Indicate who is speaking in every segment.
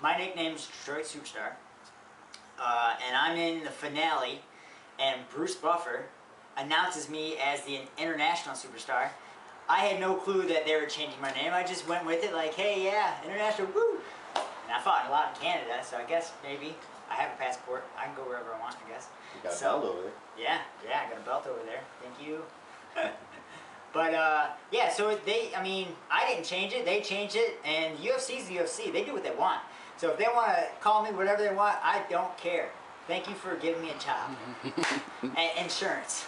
Speaker 1: My nickname's Detroit Superstar, and I'm in the finale, and Bruce Buffer announces me as the international superstar. I had no clue that they were changing my name. I just went with it like, hey, yeah, international, woo! And I fought a lot in Canada, so I guess maybe I have a passport. I can go wherever I want, I guess.
Speaker 2: You got a belt over there.
Speaker 1: Yeah, I got a belt over there. Thank you. But, yeah, so I didn't change it. They changed it, and UFC's the UFC. They do what they want. So if they want to call me whatever they want, I don't care. Thank you for giving me a job. And insurance.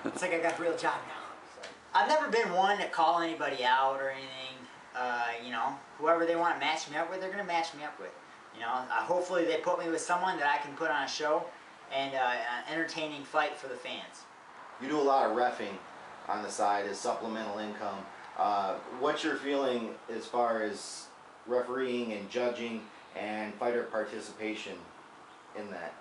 Speaker 1: It's like I got a real job now. I've never been one to call anybody out or anything. You know, whoever they want to match me up with, they're going to match me up with. You know, hopefully they put me with someone that I can put on a show and an entertaining fight for the fans.
Speaker 2: You do a lot of reffing on the side as supplemental income. What's your feeling as far as refereeing and judging and fighter participation in that?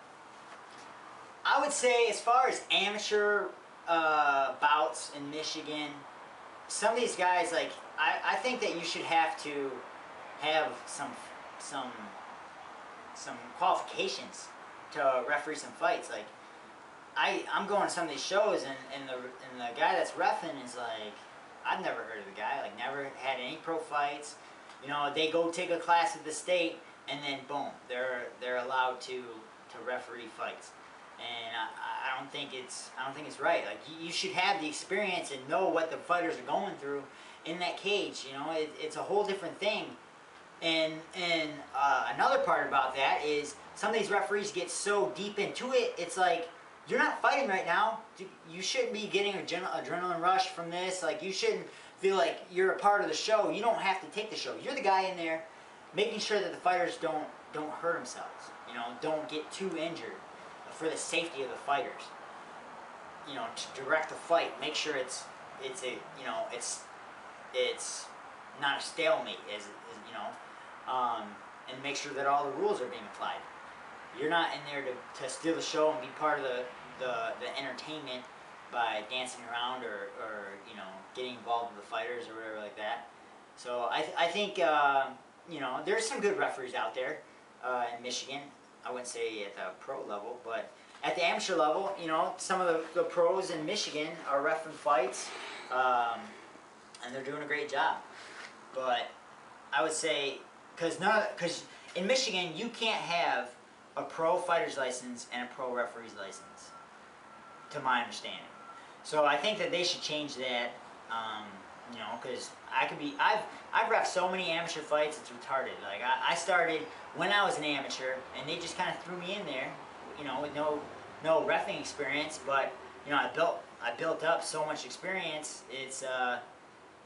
Speaker 1: I would say as far as amateur bouts in Michigan, some of these guys, like, I think that you should have to have some qualifications to referee some fights. Like, I'm going to some of these shows, and the guy that's reffing is like, I've never heard of the guy, like, never had any pro fights. You know, they go take a class at the state, and then boom, they're allowed to referee fights. And I don't think it's right. Like, you should have the experience and know what the fighters are going through in that cage. You know, it's a whole different thing. And another part about that is some of these referees get so deep into it. It's like, you're not fighting right now. You shouldn't be getting an adrenaline rush from this. Like, you shouldn't feel like you're a part of the show. You don't have to take the show. You're the guy in there making sure that the fighters don't hurt themselves. You know, don't get too injured, for the safety of the fighters. You know, to direct the fight, make sure it's not a stalemate, you know, and make sure that all the rules are being applied. You're not in there to steal the show and be part of the entertainment by dancing around or you know, getting involved with the fighters or whatever like that. So I think you know, there's some good referees out there in Michigan. I wouldn't say at the pro level, but at the amateur level, you know, some of the pros in Michigan are reffing fights, and they're doing a great job. But I would say, because in Michigan you can't have a pro fighter's license and a pro referee's license, to my understanding. So I think that they should change that. You know, because I've reffed so many amateur fights, it's retarded. Like, I started when I was an amateur, and they just kind of threw me in there, you know, with no reffing experience. But you know, I built up so much experience. It's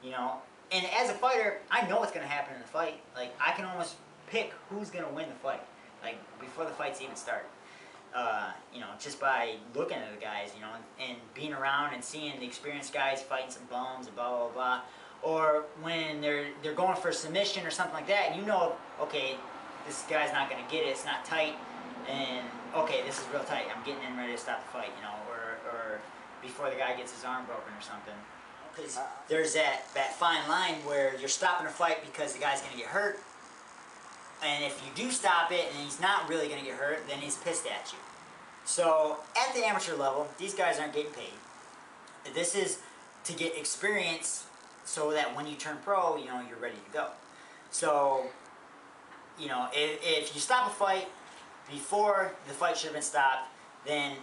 Speaker 1: you know, and as a fighter, I know what's going to happen in the fight. Like, I can almost pick who's going to win the fight, like, before the fight's even started. You know, just by looking at the guys, you know, and being around and seeing the experienced guys fighting some bums and blah, blah, blah. Or when they're going for a submission or something like that, and you know, okay, this guy's not going to get it, it's not tight, and okay, this is real tight, I'm getting in ready to stop the fight, you know, or before the guy gets his arm broken or something. Because there's that fine line where you're stopping a fight because the guy's going to get hurt, and if you do stop it and he's not really going to get hurt, then he's pissed at you. So at the amateur level, these guys aren't getting paid. This is to get experience so that when you turn pro, you know, you're ready to go. So, you know, if you stop a fight before the fight should have been stopped, then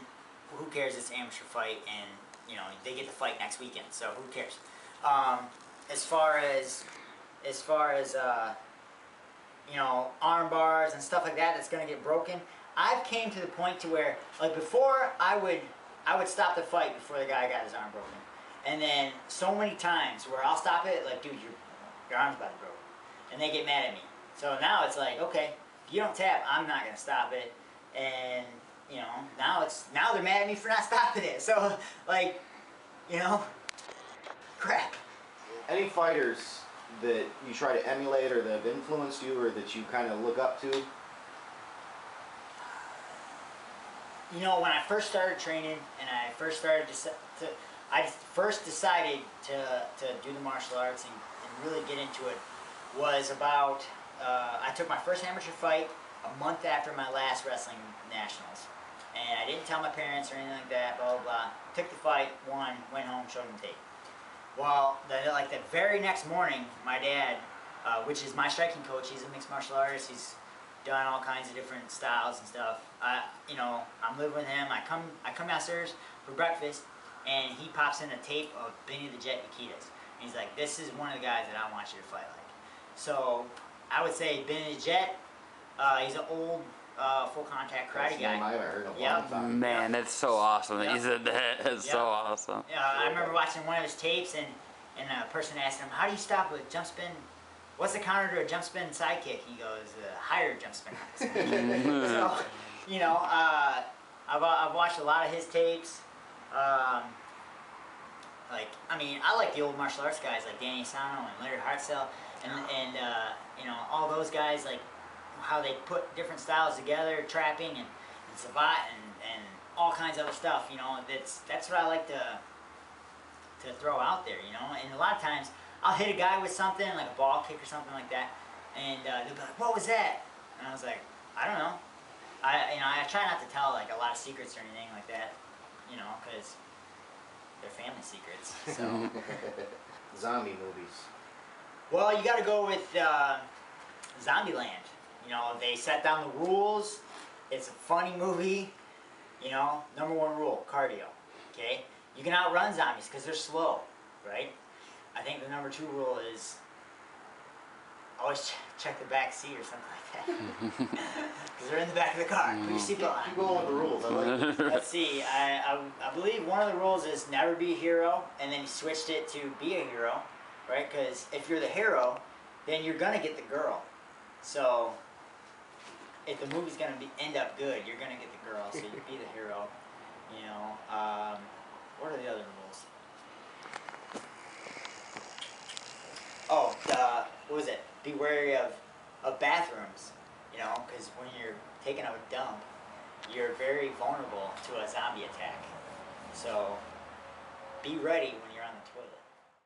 Speaker 1: who cares? It's an amateur fight, and you know, they get the fight next weekend, so who cares? As far as you know, arm bars and stuff like that that's going to get broken, I've came to the point to where, like, before I would stop the fight before the guy got his arm broken, and then so many times where I'll stop it, like, dude, your arm's about to be broken, and they get mad at me. So now it's like, okay, if you don't tap, I'm not going to stop it, and you know, now they're mad at me for not stopping it. So, like, you know, crap.
Speaker 2: Any fighters that you try to emulate or that have influenced you or that you kind of look up to?
Speaker 1: You know, when I first started training and I first started I first decided to do the martial arts and really get into it was about I took my first amateur fight a month after my last wrestling nationals, and I didn't tell my parents or anything like that. Blah blah blah. Took the fight, won, went home, showed them tape. Well, the very next morning, my dad, which is my striking coach, he's a mixed martial artist. He's done all kinds of different styles and stuff. I'm living with him. I come downstairs for breakfast, and he pops in a tape of Benny the Jet Nikitas. And he's like, "This is one of the guys that I want you to fight like." So I would say Benny the Jet. He's an old full contact karate guy.
Speaker 2: I haven't heard of
Speaker 1: Yep.
Speaker 3: Man, that's so awesome that you said that. It's so awesome.
Speaker 1: I remember watching one of his tapes, and a person asked him, "How do you stop a jump spin? What's the counter to a jump spin sidekick?" He goes, "Higher jump spin." So, I've watched a lot of his tapes. I like the old martial arts guys like Danny Asano and Larry Hartsell, and all those guys, like how they put different styles together, trapping and savate and all kinds of other stuff. That's what I like to throw out there. And a lot of times I'll hit a guy with something like a ball kick or something like that, and they'll be like, "What was that?" And I was like, "I don't know." I try not to tell like a lot of secrets or anything like that, because they're family secrets. So.
Speaker 2: Zombie movies.
Speaker 1: Well, you got to go with Zombieland. They set down the rules. It's a funny movie. Number one rule, cardio. Okay? You can outrun zombies because they're slow, right? I think the number two rule is always check the back seat or something like that. Because they're in the back of the car. Put your seatbelt on.
Speaker 2: Keep going with the rules. I like it.
Speaker 1: Let's see. I believe one of the rules is never be a hero, and then he switched it to be a hero, right? Because if you're the hero, then you're gonna get the girl. So if the movie's gonna end up good, you're gonna get the girl. So you be the hero. What are the other rules? Oh, what was it? Be wary of bathrooms. Because when you're taking a dump, you're very vulnerable to a zombie attack. So be ready when you're on the toilet.